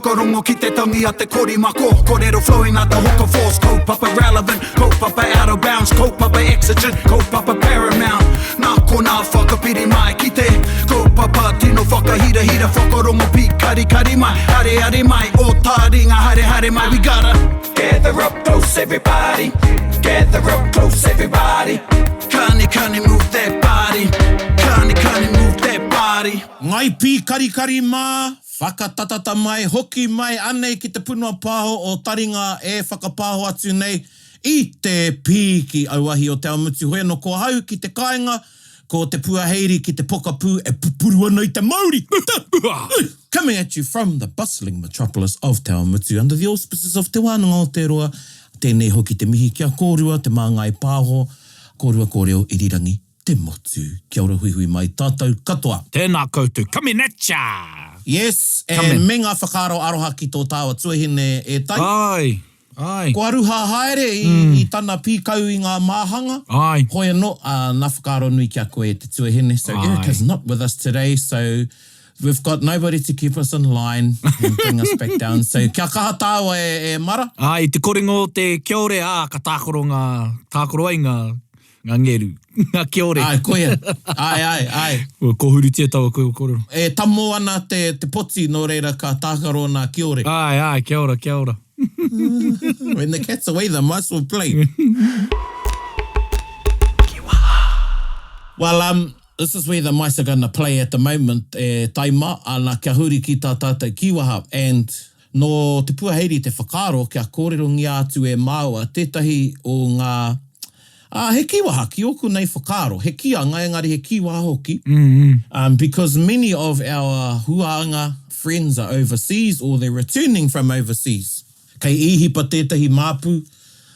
Whakarongo ki te tangi a te korimako. Kōrero flowing out the hook of force. Kaupapa relevant, kaupapa out of bounds, kaupapa exigent, kaupapa paramount. Nā kona whakapiri mai ki te kaupapa tino whakahira hira. Whakarongo pi kari kari mai, hare hare mai. O Taringa hare hare mai. We gotta gather up close everybody. Gather up close everybody. Kani move that body. Kani move that body. Ngai pi kari kari mā, whakatatata mai, hoki mai anei ki te punua pāho o Taringa e whakapāho atu nei i te pī ki auahi o te aumutu. Hoi no ko hau ki te kāinga, ko te puaheiri ki te pokapū e pupuru ana i te Māori. Coming at you from the bustling metropolis of Te Aomutu under the auspices of Te Whānanga Aotearoa. Tēnei hoki te mihi kia kōrua, te māngai pāho, kōrua kōreo irirangi te motu. Kia ora hui mai tātou katoa. Tēnā koutou, coming at ya! Yes, and me ngā whakaro aroha ki tō tāua tuahine e tai. Ai. Ko aruha haere i tana pīkau i ngā māhanga. Ai. Hoi anō, nā whakaro nui kia koe te tuahine. So Erica's not with us today, so we've got nobody to keep us in line and bring us back down. So kia kaha tāua e Mara. Ai, te koringo te kia ore, ka tākoro ai ngā ngeru. Ngā kia ore. Ai, koia. Ai. Ko huru tia taua koe o korero. E tamo ana te poti no reira ka tākaro nā kia ore. Ai, kia ora. When the cat's away, the mice will play. Well, this is where the mice are going to play at the moment. E taima, ana kia huri ki tā tātou kiwaha. And no te puaheiri te whakaro, kia kōrero ngi atu e māua, tētahi o ngā he kiwaha, ki oku nei whakaro. He kia, ngai engari he kiwaha hoki. Because many of our huanga friends are overseas or they're returning from overseas. Kei ihipa tētahi māpū,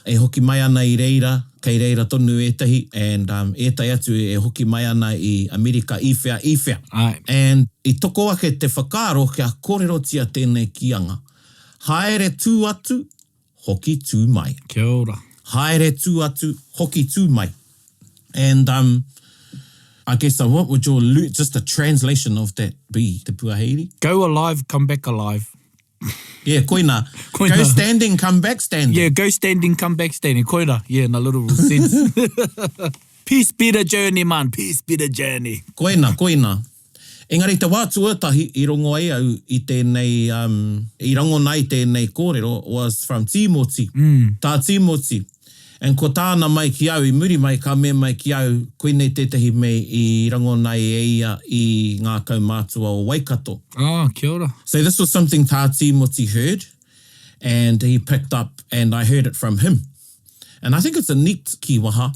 e hoki mai ana i reira, kei reira tonu etahi, and etai atu e hoki mai ana i Amerika i whea. Ai. And i toko ake te whakaro kia kōrero tia tēnei kianga. Haere tū atu, hoki tū mai. Kia ora. Haere tū atu, hoki tū mai. And I guess what would your, just a translation of that be, te puaheiri? Go alive, come back alive. Yeah, koina. Go standing, come back standing. Yeah, go standing, come back standing. Koina. Yeah, in a literal sense. Peace be the journey, man. Peace be the journey. Koina. Engari te wā tuatahi i rongo ai au i tēnei, i rango nei tēnei kōrero was from Timoti. Tā Timoti. And ko tāna mai ki au, i muri mai ka me mai ki au, koinei tētahi me i rango nei e ia i ngā kaumātua o Waikato. Kia ora. So this was something Tā Timoti heard, and he picked up, and I heard it from him. And I think it's a neat kiwaha,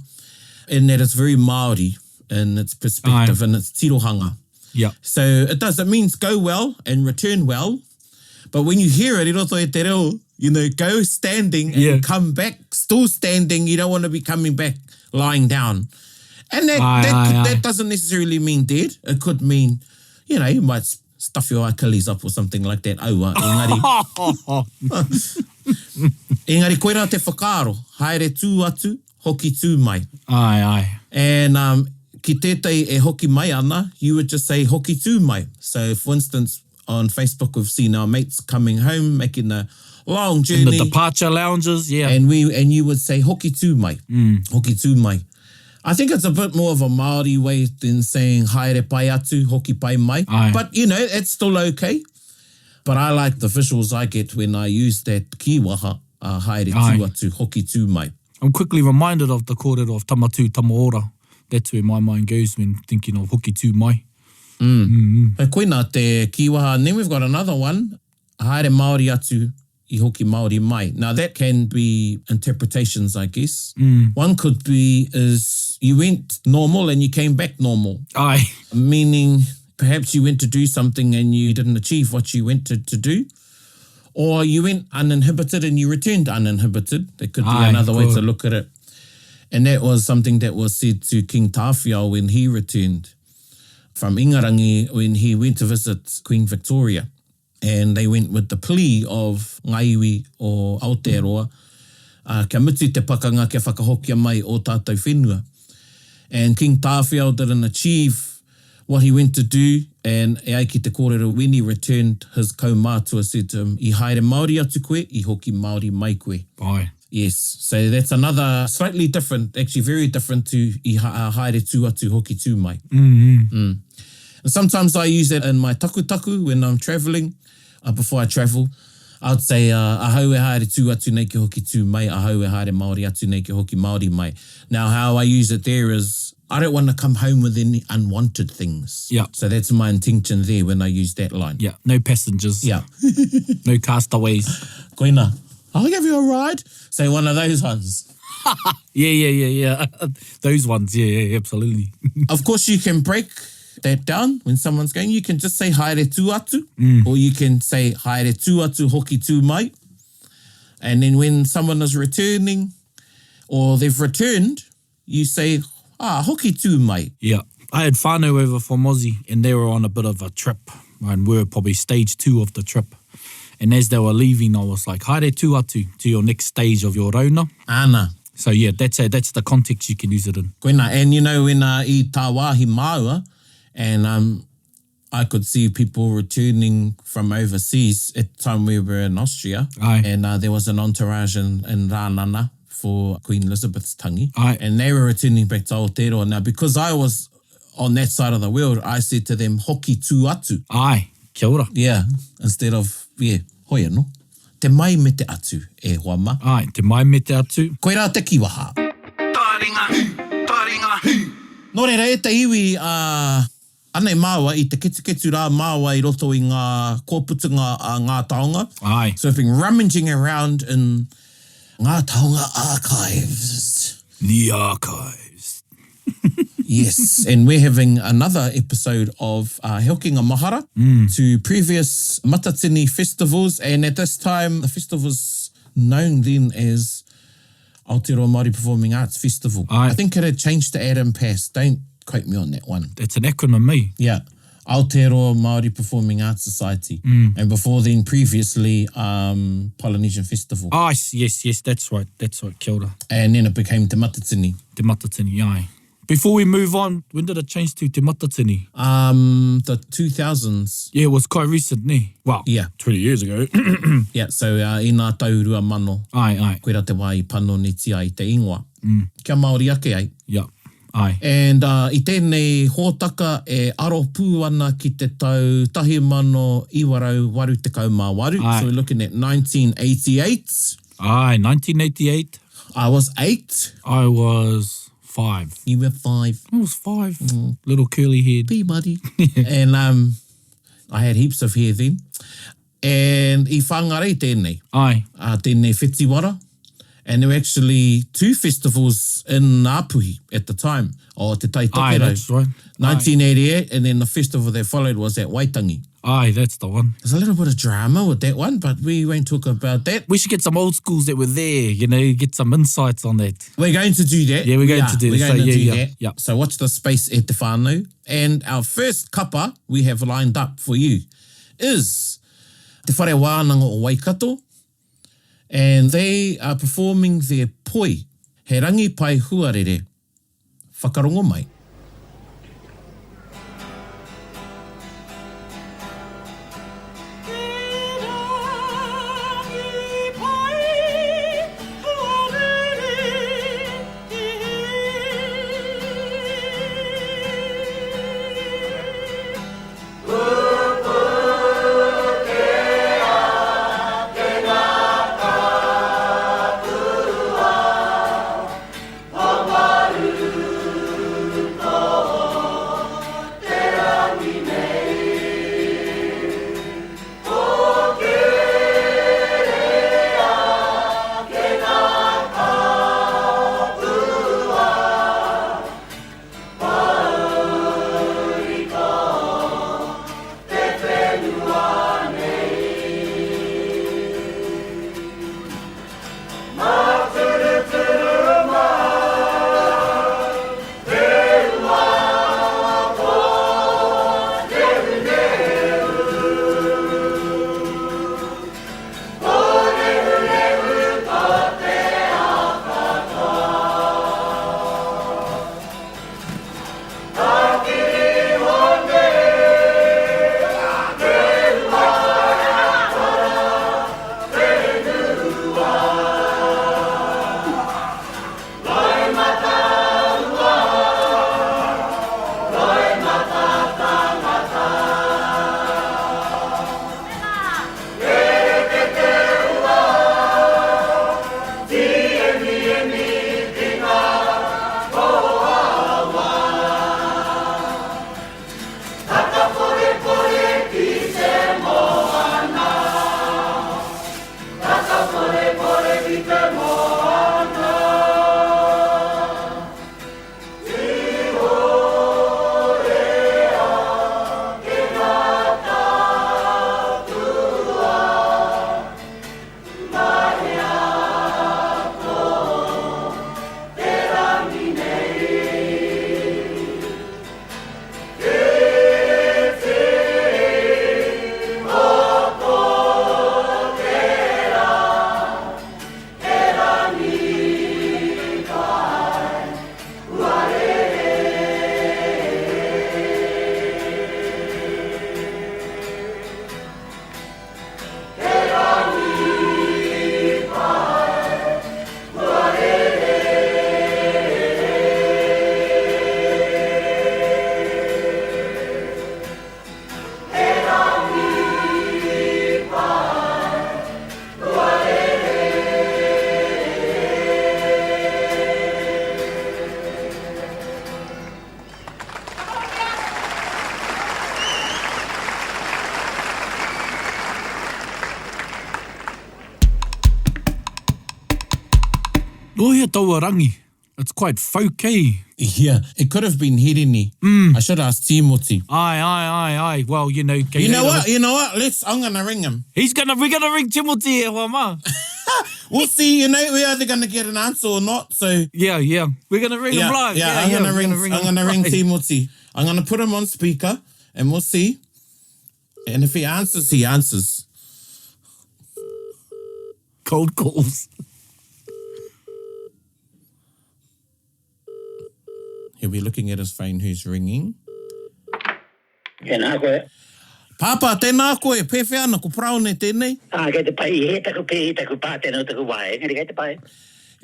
in that it's very Māori in its perspective and its tirohanga. Yeah. So it means go well and return well. But when you hear it, i roto e te reo, go standing and come back, still standing. You don't want to be coming back lying down. And that doesn't necessarily mean dead. It could mean, you might stuff your Achilles up or something like that. Aua, engari koe rā te whakaro. Haere tū atu, hoki tū mai. Ai. And ki tētai e hoki mai ana, you would just say hoki tū mai. So, for instance, on Facebook, we've seen our mates coming home, making a long journey. In the departure lounges, yeah. And you would say hoki tū mai. Hoki tū mai. I think it's a bit more of a Māori way than saying haere pai atu, hoki pai mai. Aye. But, it's still okay. But I like the visuals I get when I use that kiwaha, haere tū atu, hoki tū mai. I'm quickly reminded of the kōrero of tamatu, tamaora. That's where my mind goes when thinking of hoki tū mai. Koina te kiwaha. And then we've got another one. Haere Māori atu i hoki Māori mai. Now that can be interpretations, I guess. One could be is you went normal and you came back normal. Aye. Meaning perhaps you went to do something and you didn't achieve what you went to do. Or you went uninhibited and you returned uninhibited. That could be another way to look at it. And that was something that was said to King Tāwhiao when he returned from Ingarangi when he went to visit Queen Victoria. And they went with the plea of ngaiwi o Aotearoa, kia mutu te pakanga kia whakahokia mai o tātou whenua. And King Tāwhiao didn't achieve what he went to do And e ai ki te kōrero, when he returned, his kaumātua said to him, I haere Māori atu koe, I hoki Māori mai koe. Ai. Yes, so that's another slightly different, actually very different to I haere tū atu hoki tū mai. And sometimes I use that in my taku when I'm travelling. Before I travel, I would say, ahau e haere tū atu nei ke hoki tū mai, ahau e haere Māori atu nei ke hoki Māori mai. Now, how I use it there is, I don't want to come home with any unwanted things. Yeah. So that's my intention there when I use that line. Yeah, no passengers. Yeah. No castaways. Koina, I'll give you a ride. Say one of those ones. Yeah. Those ones, yeah, absolutely. Of course, you can break that down when someone's going. You can just say haere tū atu, or you can say haere tū atu hoki tū mai. And then when someone is returning, or they've returned, you say, hoki tū mai. Yeah. I had whānau over from Aussie, and they were on a bit of a trip, and we were probably stage 2 of the trip. And as they were leaving, I was like, haere tū atu to your next stage of your rauna. Ana. So yeah, that's the context you can use it in. Koina, and you know, when I tā wāhi māua, and I could see people returning from overseas at the time we were in Austria. Aye. And there was an entourage in Rānana for Queen Elizabeth's tangi. Aye. And they were returning back to Aotearoa. Now, because I was on that side of the world, I said to them, hoki tū atu. Ai, kia ora. Yeah, instead of, hoia no. Te mai me te atu, e hoama. Ai, te mai me te atu. Koe rā te kiwaha. Taringa. Nō reira, e te iwi anei māua i te ketu rā māua i roto i ngā kōputunga a ngā Taonga. Ai. So I've been rummaging around in ngā Taonga archives. The archives. Yes, and we're having another episode of Helkinga Mahara to previous Matatini festivals, and at this time the festival was known then as Aotearoa Māori Performing Arts Festival. Aye. I think it had changed to ATMPAS. Don't quote me on that one. It's an acronym, me. Yeah, Aotearoa Māori Performing Arts Society. And before then, previously, Polynesian Festival. Ah, yes, that's right, kia ora. And then it became Te Matatini. Te Matatini, ai. Before we move on, when did it change to Te Matatini? The 2000s. Yeah, it was quite recent, ne? Well, Yeah. 20 years ago. Yeah, so i ngā taurua mano. Ai. Koe rā te wā i pano ni tia i te ingoa. Kia Māori ake ai. Yeah, ai. And I tēnei hōtaka e aro pū ana ki te tau 1988. Aye. So we're looking at 1988. Ai, 1988. I was 8. I was 5. You were 5. I was 5. Little curly head. Be muddy. And I had heaps of hair then. And I Whāngarei tēnei. Ai. Tēnei whetiwara. And there were actually 2 festivals in Ngāpuhi at the time. O te Tai Ai, Tokero. that's right. 1988, and then the festival that followed was at Waitangi. Ai, that's the one. There's a little bit of drama with that one, but we won't talk about that. We should get some old schools that were there, get some insights on that. We're going to do that. Yeah, we're going to do We're that. going So, to do yeah. that. So watch the space e te whānau. And our first kapa we have lined up for you is Te Whare Wānanga o Waikato. And they are performing their poi, He Rangi Pai Huarere, Whakarongo mai. Loia taua rangi. It's quite folk, eh? Yeah, it could have been Hirini. I should ask Timoti. Aye. Well, you know... You know what? I'm going to ring him. We're gonna ring Timothy e hoa ma. We'll see, we're either going to get an answer or not, so... Yeah. We're gonna ring him live. I'm going to ring Timoti. I'm going to put him on speaker, and we'll see. And if he answers, he answers. Cold calls. He'll be looking at his phone who's ringing. Tēnā koe. Papa, tēnā koe, pewhia ana, ko Paraone tēnei. Kei te pai, he taku pē, he taku pā, tēnau taku wae. Engari kei te pai.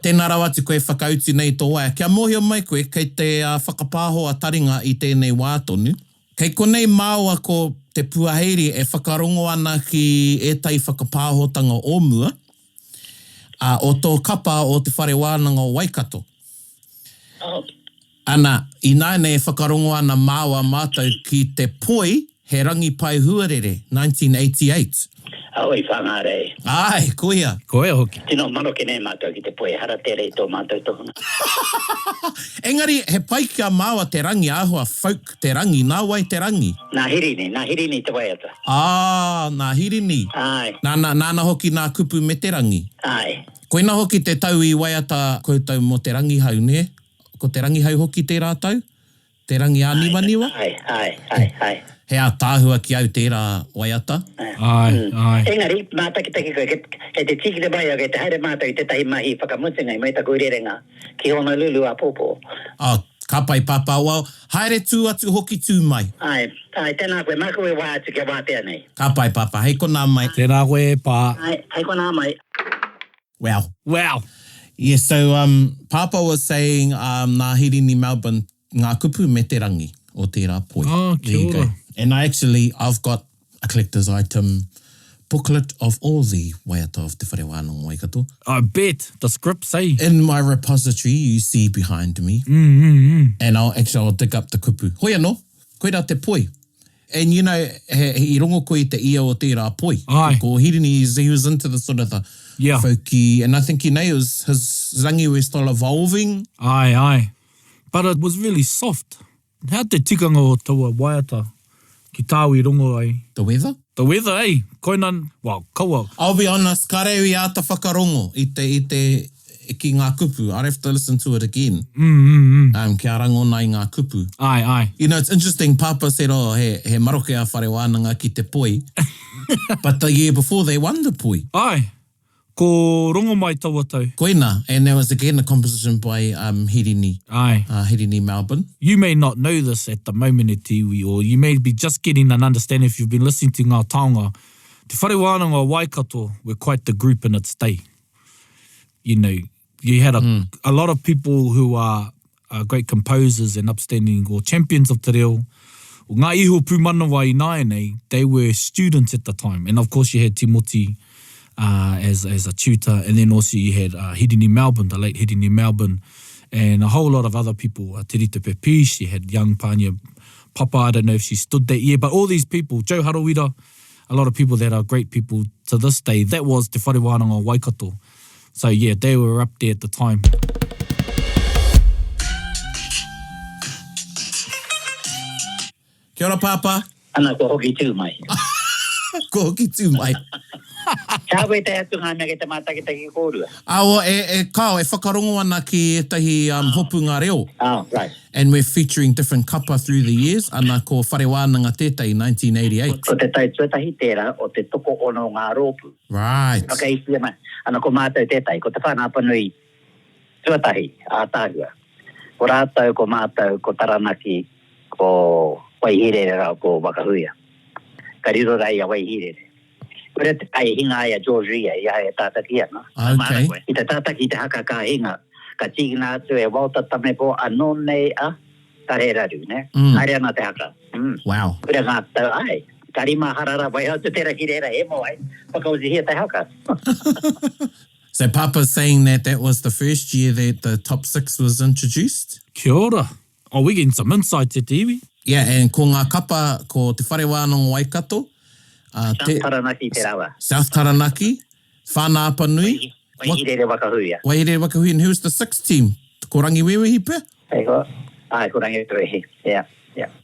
Tēnā rau atu koe whakauti nei tō wae. Kia mohia mai koe, kei te whakapāho a Taringa i tēnei wātonu. Kei konei māua ko te puaheiri e whakarongo ana ki ētai whakapāhotanga o mua. O tō kapa o te whare wānanga o Waikato. Oh. Ana, i nāne e whakarongo ana māua mātou ki te poi he rangi pai huarere, 1988. Oi, Whāngarei. Ai, koia. Koea hoki. Tino mano ke nei mātou ki te poe, hara tere i tō mātou tohunga. Engari, he pai kia māua te rangi, āhua folk te rangi, nā wai te rangi. Nā hirini te waiata. Nā hirini. Ai. Nāna hoki nā kupu me te rangi. Ai. Koina hoki te tau i waiata koutou mo te rangi hau, ne? Ko te rangi hau hoki te rātau? Te rangi āniwaniwa? Ai. He a tāhua ki au tērā waiata? Ai. Engari, mātakitaki koe, kei te tiki te mai au, kei te haere mātou i te tahi mahi whakamutinga i mai taku rerenga ki Honolulu a Pōpō. Ka pai papa, well, haere tū atu hoki tū mai. Ai, tēnā koe, mako e wā atu kia wātea nei. Ka pai papa, hei kona mai. Tēnā koe pā. Ai, hei kona mai. Wow. Yeah, so Papa was saying nā hirini Melbourne, ngā kupu me te rangi o tērā poi. Oh, kia ora. And I've got a collector's item booklet of all the waiata of te whare wānanga Waikato. I bet. The scripts, eh? In my repository, you see behind me. And I'll dig up the kupu. Hoi anō, koera te poi. And he rongo koe te ia o tērā poi. Ai. Ko hirini, he was into the sort of the folky, and I think his rangi was still evolving. Ai. But it was really soft. How te tikanga o taua waiata ki tāu I rongo ai? The weather? The weather, eh? Koina, kaua. I'll be honest, ka reo I ata whakarongo I te ki ngā kupu. I'd have to listen to it again. Kia rangona I ngā kupu. Ai. It's interesting, Papa said, he maroke a whare wānanga ki te poi. But the year before, they won the poi. Ai. Ko rongo mai taua tau. Koina, and there was again a composition by Hirini. Ai. Hirini Melbourne. You may not know this at the moment e tiwi, or you may be just getting an understanding if you've been listening to ngā Taonga. Te whare wānanga o Waikato were quite the group in its day. You had a lot of people who are great composers and upstanding or champions of te reo. O ngā iho pūmanawa I nāenei, they were students at the time. And of course you had Timoti as a tutor, and then also you had Hirini Melbourne, the late Hirini Melbourne, and a whole lot of other people. Te Rita Pepish, you had young Pānia Papa, I don't know if she stood that year, but all these people, Joe Harawira, a lot of people that are great people to this day, that was te whare wānanga o Waikato. So yeah, they were up there at the time. Kia ora, Papa. Ana ko hoki tū mai. Ko hoki tū mai. Ka koe te atu ngā mea ke te mātakitaki kōrua. Kao, e whakarongo ana ki etahi hopu ngā reo. Oh, right. And we're featuring different kapa through the years. Ana ko whare wānanga tētai, 1988. Ko te tai tuatahi tērā o te toko ono ngā rōpu. Right. Okay, sia mai. Ana ko mātou tētai, ko te whānāpanui tuatahi, ātāhua. Ko rātou, ko mātou, ko taranaki, ko waihirere rau, ko wakahuia. Ka riro rai a waihirere. Kore te kai hinga ai a Georgia, ia e tātaki ana. Okay. I te tātaki te haka ka hinga, ka tīgina atu e wauta tame po anō nei a tareraru, ne? Haere ana te haka. Wow. Kore ngā tau ai, karima harara vai hau te tera ki reira e mo ai, pakauzi hia te haka. So Papa's saying that was the first year that the top 6 was introduced? Kia ora. Oh, we're getting some insight te tiwi. Yeah, and ko ngā kapa, ko te whare wānanga Waikato, Taranaki te rawa. South Taranaki, Whānāpanui, Waihirere wakahuia. Wahirere wakahui, and who's the sixth team? Ko rangi wewe hipe? Ai, ko rangi wewe. Yeah.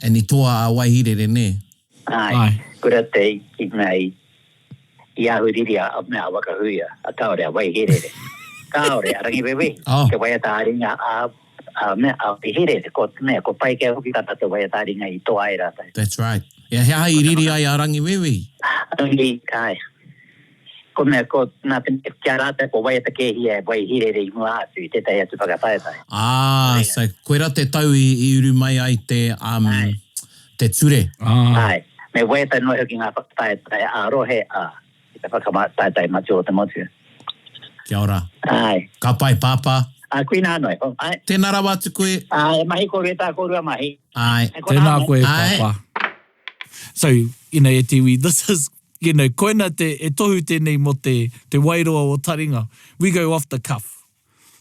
And I toa a Wahirere ne. Ai. Kura te I mai I ahuriria a mea wakahuia. A kaore a waihirere. Kaore a rangi wewe. Ke waia Taringa a mea a waihirere. Ko mea ko pai ke hoki kata te waia Taringa I toa ai rata. That's right. Ia hea hai riri ai a rangi wewe. Rangi kai. Ko mea ko nā pene kia rata ko waia te kehia e waihirere I mua atu I te tai atu whakawhaitai. So koe ra te tau I uru mai ai te ture. Ai. Me waia tai noi hoki ngā whakawhaitai a rohe a I te whakamātai matu o te motu. Kia ora. Ai. Ka pai pāpā. Kui nā noi. Ai. Tēnā rawa atu koe. Ai, mahi ko reta ko rua mahi. Ai. Tēnā koe pāpā. So, e tiwi, this is, koina e tohu tēnei mo te wairoa o Taringa. We go off the cuff.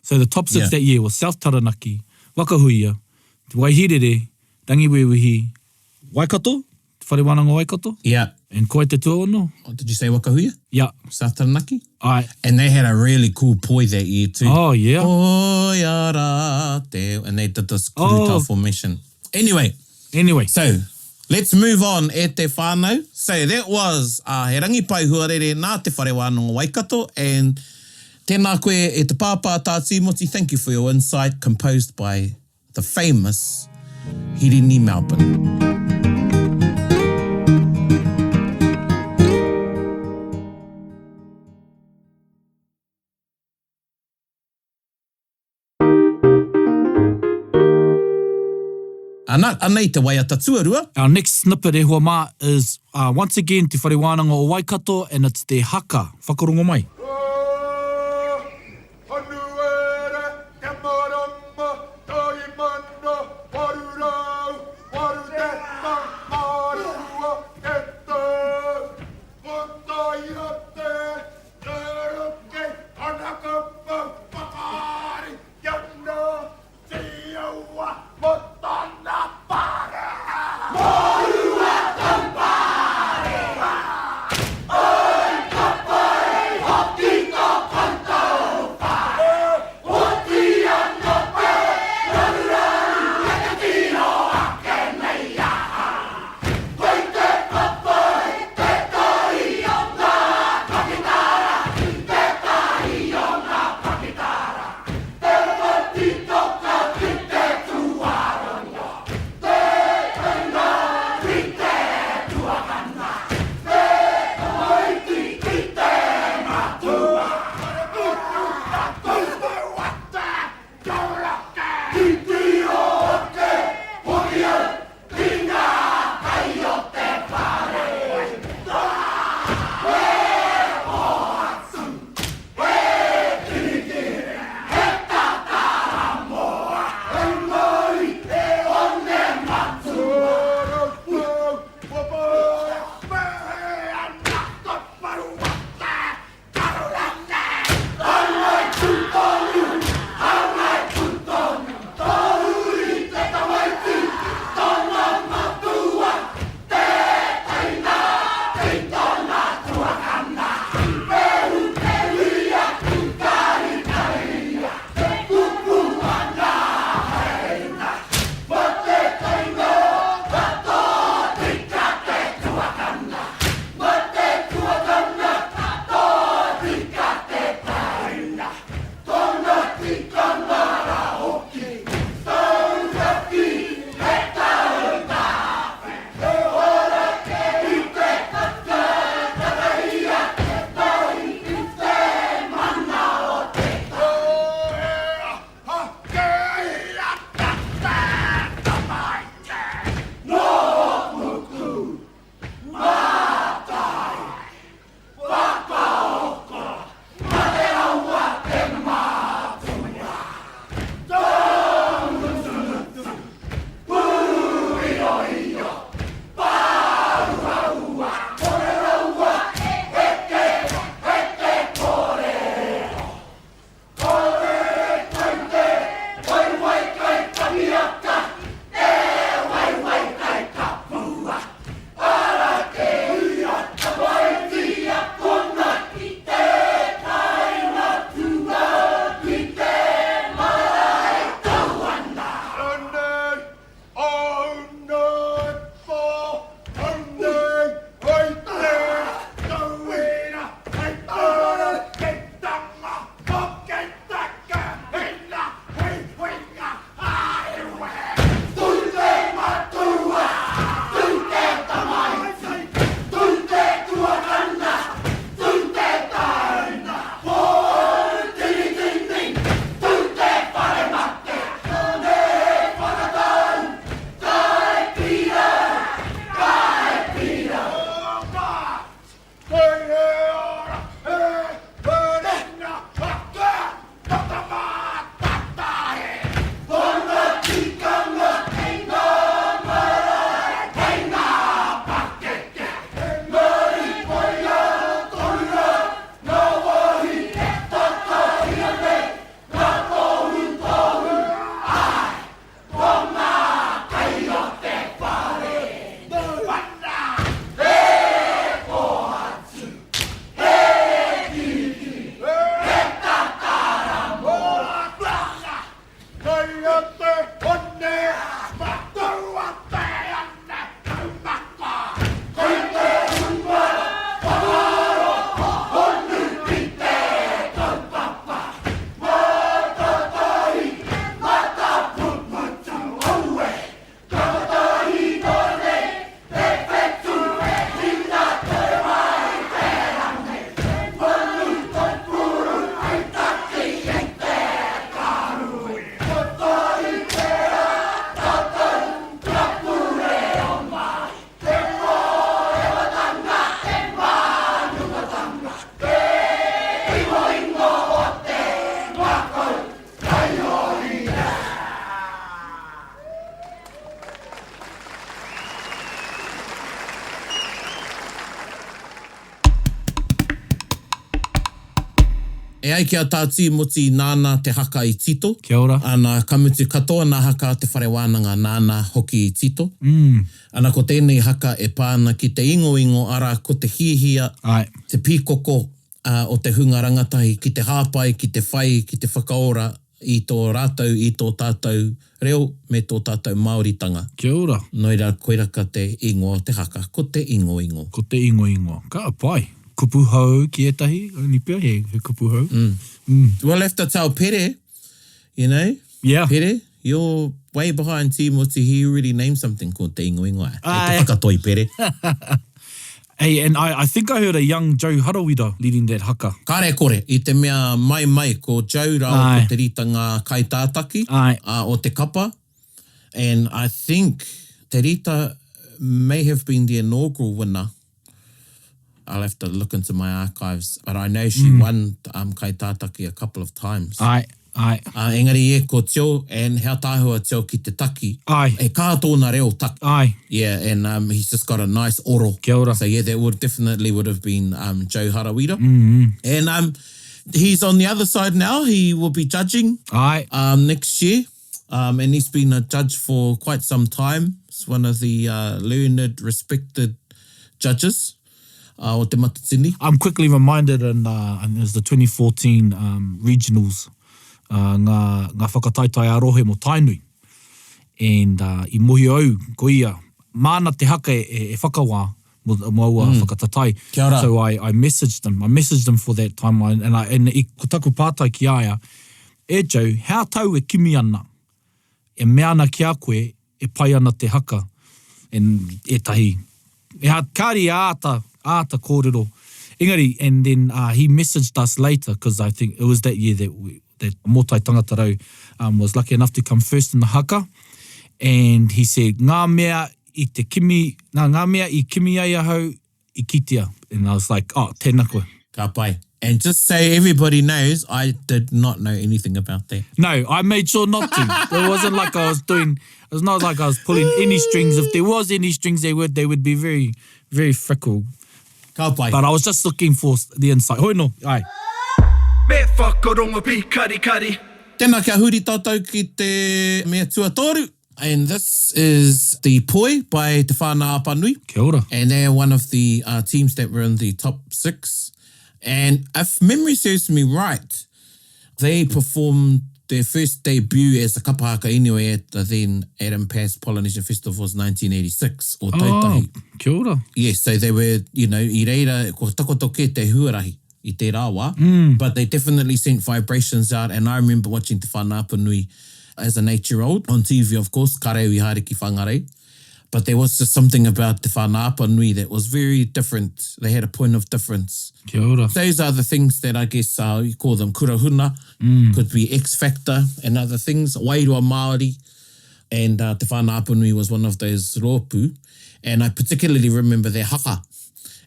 So the top six that year was South Taranaki, Wakahuia, Te Waihirere, Rangiwewehi, Waikato, Te Whare Wānanga Waikato. Yeah. And koe te tuaono. Oh, did you say Wakahuia? Yeah. South Taranaki? Aye. And they had a really cool poi that year too. Oh, yeah. Oiara te. And they did this kuruta formation. Anyway. So, let's move on e te whānau. So that was he rangi pai huarere nā te Whare Wānanga Waikato, and tēnā koe e te pāpā tā Timoti. Thank you for your insight, composed by the famous Hirini Melbourne. Anei te waiata tuarua. Our next snippet e hoa mā is once again te Whare Wānanga o Waikato, and it's te haka. Whakarongo mai. Hop E ai kia tāti moti nāna te haka I tito. Kia ora. Ana kamutu katoa nā haka te whare wānanga nāna hoki I tito. Ana ko tēnei haka e pāna ki te ingo ara ko te hihia, Ai. te pīkoko o te hunga rangatahi, ki te hāpai, ki te whai, ki te whakaora I tō rātou, I tō tātou reo, me tō tātou Māoritanga. Kia ora. Noira koiraka te ingo te haka, ko te ingo. Ko te ingo. Ka pai. Kupu hau ki etahi, ni pia he kupu hau. We'll have to tell Pere, you know? Yeah. Pere, you're way behind Timoti. He already named something called te ingo. Ai. Te whakatoi, Pere. Hey, and I think I heard a young Joe Harawira leading that haka. Kare kore, I te mea mai ko Joe rao Ai. ko te rita ngā kaitātaki Ai. o te kapa. And I think te rita may have been the inaugural winner. I'll have to look into my archives. But I know she won kaitātaki a couple of times. Ai. Engari e ko teo, and hea tāhua teo ki te taki. Ai. E kātōna reo taki. Ai. Yeah, and he's just got a nice oro. Kia ora. So yeah, that would have been Joe Harawira. And he's on the other side now. He will be judging Ai. next year. And he's been a judge for quite some time. He's one of the learned, respected judges o te Matatini. I'm quickly reminded, and it was the 2014 regionals, ngā whakataitai arohe mo Tainui. And I mohi au, ko ia, mana te haka e whakawā mo aua whakatatai. Kia ora. So I messaged them for that time. And I ko taku pātai ki aia, e Joe, how tau e kimi ana? E mea ana ki a koe, e pai ana te haka. And e tahi. E ha kāri āta kōrero. Engari, and then he messaged us later, because I think it was that year that Motai Tangata Rau was lucky enough to come first in the haka. And he said, ngā mea I kimi ai ahau I kitea. And I was like, oh, tēnā koe. Ka pai. And just so everybody knows, I did not know anything about that. No, I made sure not to. It wasn't like I was doing, it was not like I was pulling any strings. If there was any strings, they would be very, very fickle. Ka pai. But I was just looking for the insight. Hoi no, ai. Me whakarongo pi kari. Tēnā kia huri tātou ki te mea tuatoru. And this is the Poi by Te Whānau Apanui. Kia ora. And they're one of the teams that were in the top 6. And if memory serves me right, they performed their first debut as a kapahaka anyway at the then ATMPAS Polynesian Festival was 1986 or Taitahi. Kia ora. Yes, so they were, I reira, ko takotoke te huarahi I te rāwa, but they definitely sent vibrations out. And I remember watching Te Whānau Apanui as an 8-year-old on TV, of course, kareu I haere ki Whāngarei. But there was just something about Te Whānau Apanui that was very different. They had a point of difference. Kia ora. Those are the things that I guess you call them kurahuna, could be X Factor and other things, wairua Māori. And Te Whānau Apanui was one of those rōpū. And I particularly remember their haka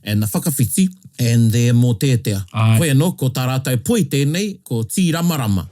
and the whakawhiti and their mō tētea. Ai. Koe anō, ko tā rātou poi tēnei, ko tī ramarama.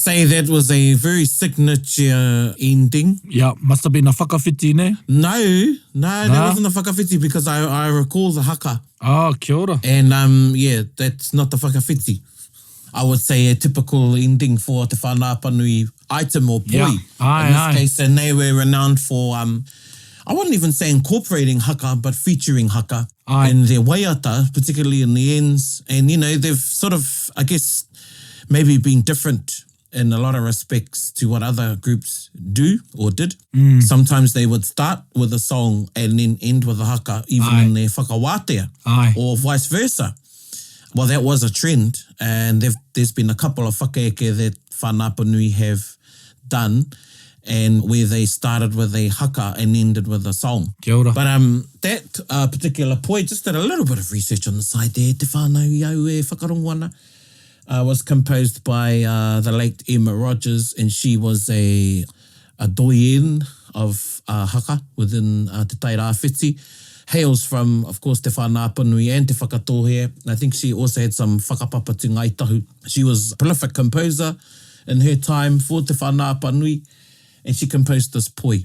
say that was a very signature ending. Yeah, must have been a whakawhiti, ne? No, that wasn't the whakawhiti because I recall the haka. Ah, kia ora. And yeah, that's not the whakawhiti. I would say a typical ending for te whānāpanui item or poi. Yeah. In this case, and they were renowned for, I wouldn't even say incorporating haka, but featuring haka in their waiata, particularly in the ends. And, you know, they've sort of, I guess, maybe been different in a lot of respects to what other groups do or did. Sometimes they would start with a song and then end with a haka, even in their whakawātea, or vice versa. Well, that was a trend, and there's been a couple of whakaeke that whānāpanui have done, and where they started with a haka and ended with a song. Kia ora. But that particular poi, just did a little bit of research on the side there, te whānau iau e Whakarongo ana, was composed by the late Emma Rogers, and she was a doyen of haka within Te Tairāwhiti. Hails from, of course, te whānāpanui and te whakatohea. I think she also had some whakapapa te ngaitahu. She was a prolific composer in her time for te whānāpanui, and she composed this poi.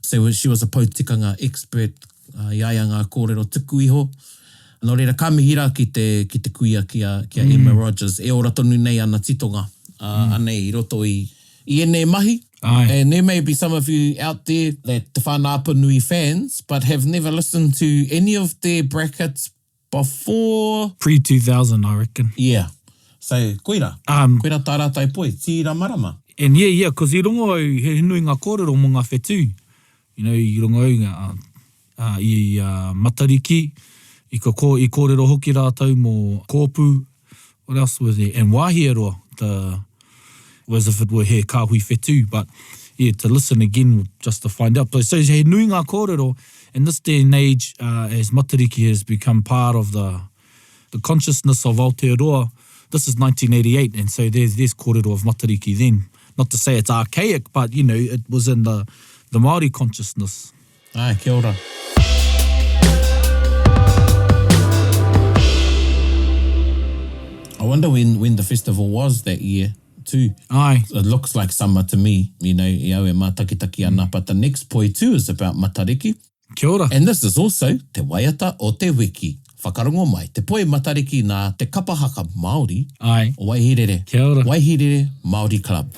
So she was a pautikanga expert, iaia ngā kōrero tuku iho. Nō reira, ka mihira ki te kuia kia Emma Rogers. E ora tonu nei ana titonga, anei i roto i ene mahi. And there may be some of you out there that te whānāpanui fans, but have never listened to any of their brackets before. Pre-2000, I reckon. Yeah. So, koira. Koira tā rātai poi, tira marama. And yeah, because I rongo au, he nui ngā kōrero mō ngā whetū. You know, I rongo au i matariki, i kōrero hoki rātau mō kōpū. What else was there? And Aotearoa, as if it were he kāhui whetū, but yeah, to listen again just to find out. So he nui ngā kōrero, in this day and age, as matariki has become part of the consciousness of Aotearoa. This is 1988, and so there's kōrero of matariki then. Not to say it's archaic, but, you know, it was in the Māori consciousness. Kia ora. I wonder when the festival was that year too. It looks like summer to me, you know, iau e mātakitaki ana, but the next poi too is about matariki. Kia ora. And this is also te waiata o te wiki. Whakarongo mai, te poi matariki nā te kapahaka Māori o Waihirere. Kia ora. Waihirere Māori Club.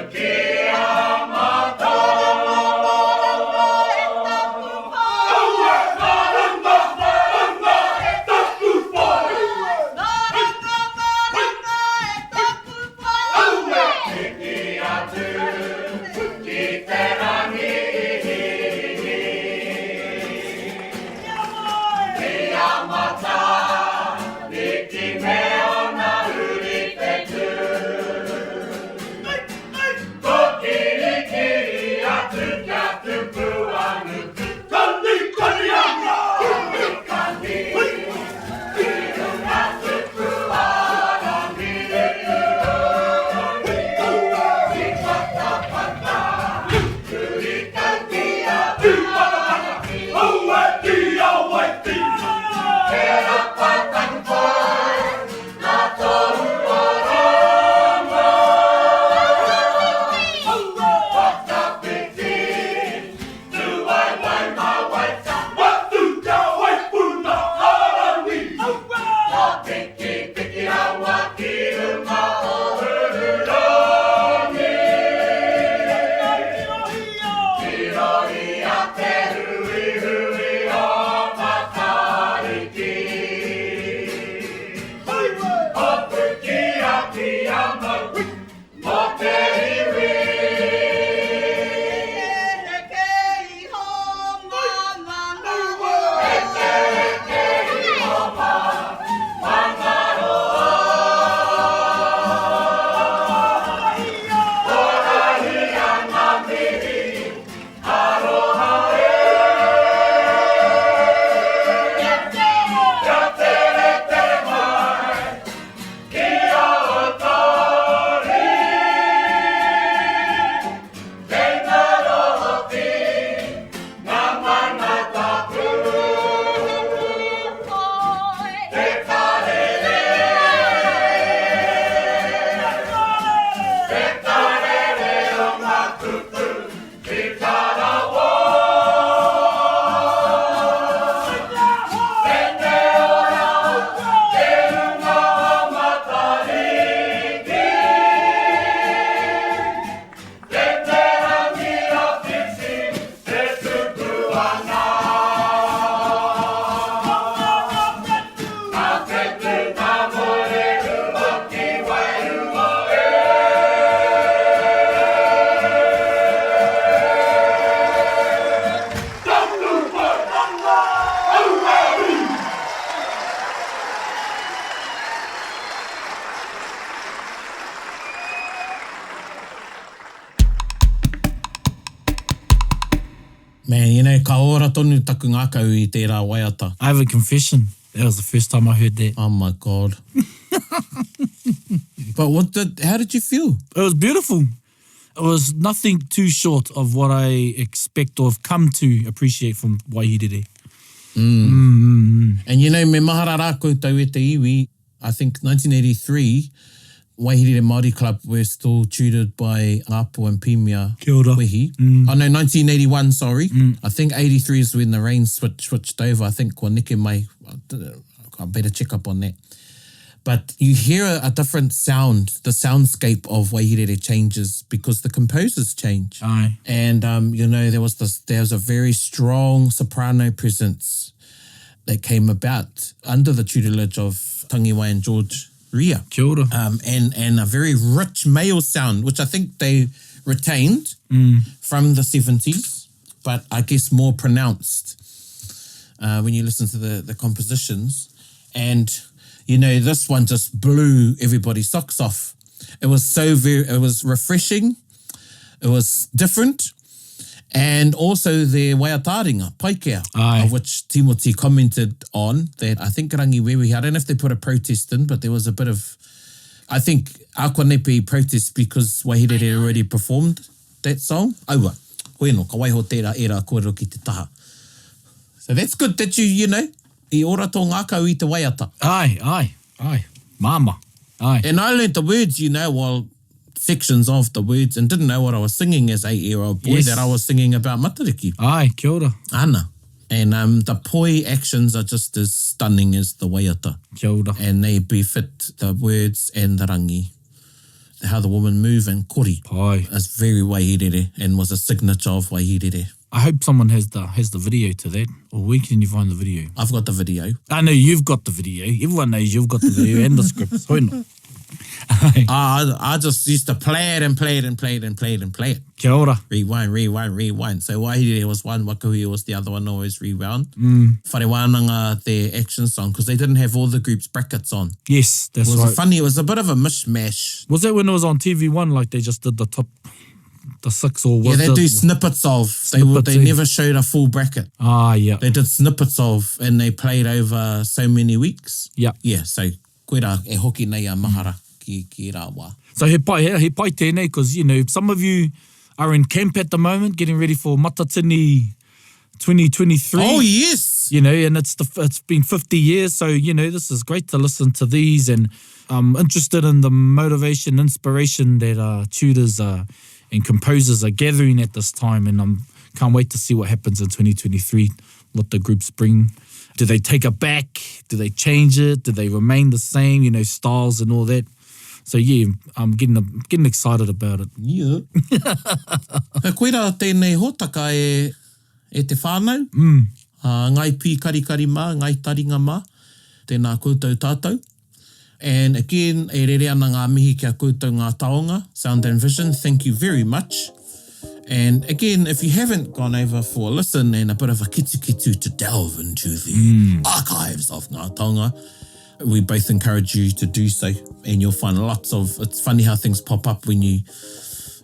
Kia Man, you know, ka ora tonu taku ngākau I tērā waiata. I have a confession. That was the first time I heard that. Oh my God. But how did you feel? It was beautiful. It was nothing too short of what I expect or have come to appreciate from Waihirere. And you know, me mahara rā koutou e te iwi, I think 1983, Waihirere Māori Club were still tutored by Ngāpu and Pimia Kia ora. Wehi. Oh no, 1981, sorry. I think 83 is when the reins switched over. I think kua neke mai. I better check up on that. But you hear a different sound. The soundscape of Waihirere changes because the composers change. Aye. And, you know, there was a very strong soprano presence that came about under the tutelage of Tangiwai and George Ria. Kia ora. And a very rich male sound, which I think they retained from the 70s, but I guess more pronounced when you listen to the compositions. And, you know, this one just blew everybody's socks off. It was it was refreshing. It was different. And also the Taringa, Paikea, of which Timothy commented on that I think Rangi Wewe, I don't know if they put a protest in, but there was a bit of, I think, Akwanepe protest because Waihirere already performed that song. Aua, koe no, ka waiho tērā era kōrero ki te taha. So that's good that you know, I ora tō ngākau I te waiata. Aye. Mama. Aye. And I learned the words, you know, while sections of the words and didn't know what I was singing as 8-year-old boy, that I was singing about Matariki. Aye, kia ora. Ana. And the poi actions are just as stunning as the waiata. Kia ora. And they befit the words and the rangi. How the woman move and kori. Pai. Is very Waihirere and was a signature of Waihirere. I hope someone has the video to that. Or where can you find the video? I've got the video. I know you've got the video. Everyone knows you've got the video and the scripts. Hoi no. I just used to play it and play it and play it and play it and play it. Kia ora. Rewind. So Waihirere was one, Wakahui was the other one, always rewound. Whare Wānanga, their action song, because they didn't have all the group's brackets on. Yes, that's right. right. It was a bit of a mishmash. Was that when it was on TV1, like they just did the 6 or what? Yeah, they do snippets of. They never showed a full bracket. Yeah. They did snippets of, and they played over so many weeks. Yeah. Yeah, so koera e hoki nei a mahara. Ki rā wā. So he pai tēnei, because, you know, some of you are in camp at the moment, getting ready for Matatini 2023. Oh, yes. You know, and it's been 50 years, so, you know, this is great to listen to these, and I'm interested in the motivation, inspiration that tutors and composers are gathering at this time, and I can't wait to see what happens in 2023, what the groups bring. Do they take it back? Do they change it? Do they remain the same, you know, styles and all that? So yeah, I'm getting excited about it. Yeah. Koera tēnei hōtaka e te whānau. Ngai pī karikari mā, ngai taringa mā, tēnā koutou tātou. And again, e rere ana ngā mihi kia koutou ngā taonga, Sound and Vision, thank you very much. And again, if you haven't gone over for a listen and a bit of a kitu to delve into the archives of ngā taonga, we both encourage you to do so, and you'll find it's funny how things pop up when you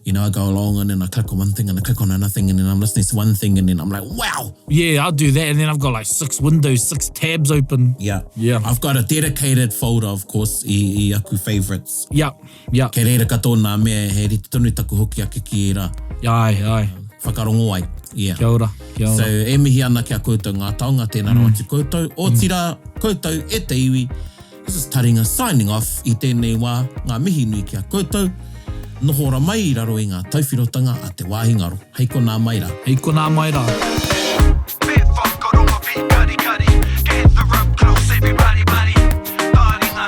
know, I go along and then I click on one thing and I click on another thing and then I'm listening to one thing and then I'm like, wow. Yeah, I'll do that, and then I've got like 6 windows, 6 tabs open. Yeah. I've got a dedicated folder, of course, I aku favourites. Yeah. Kei reira katoa nā mea, he rite tonu taku hoki a kiki e rā. Aye. Whakarongo ai. Yeah. Kia ora. So, e mihi ana kia koutou ngā taonga, tēnā rawa te koutou. O tira, koutou e te iwi. This is Taringa signing off i tēnei wā, ngā mihi nui kia koutou. Nohora mai I raro I ngā tauwhirotanga a te wāhingaro. Heiko nā mai rā. Heiko nā mai rā. Be whakarongo pi kari. Gather up close everybody, buddy. Taringa.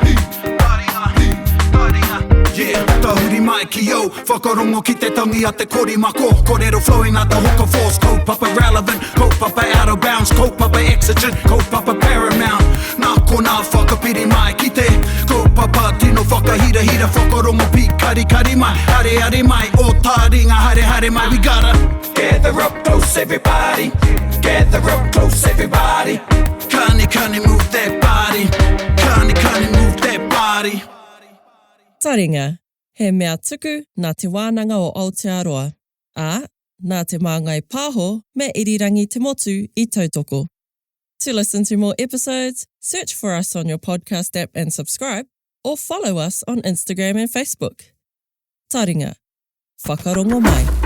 Yeah, tahuri mai ki yo. Whakarongo ki te tangi a te kori mako. Kōrero flowing at the hook force. Kaupapa relevant, kaupapa out of bounds. Kaupapa exigent, kaupapa paramount. Nā ko nā whakapiri mai ki te. Kaupapa tino whakahira whakarongo pi kari mai. Hare mai, o Taringa hare mai. We gotta gather up close everybody. Gather up close everybody. Kani move that body. Kani move that body. Taringa, he mea tuku nā te wānanga o Aotearoa. nā te māngai pāho me irirangi te motu I tautoko. To listen to more episodes, search for us on your podcast app and subscribe, or follow us on Instagram and Facebook. Taringa. Whakarongo mai.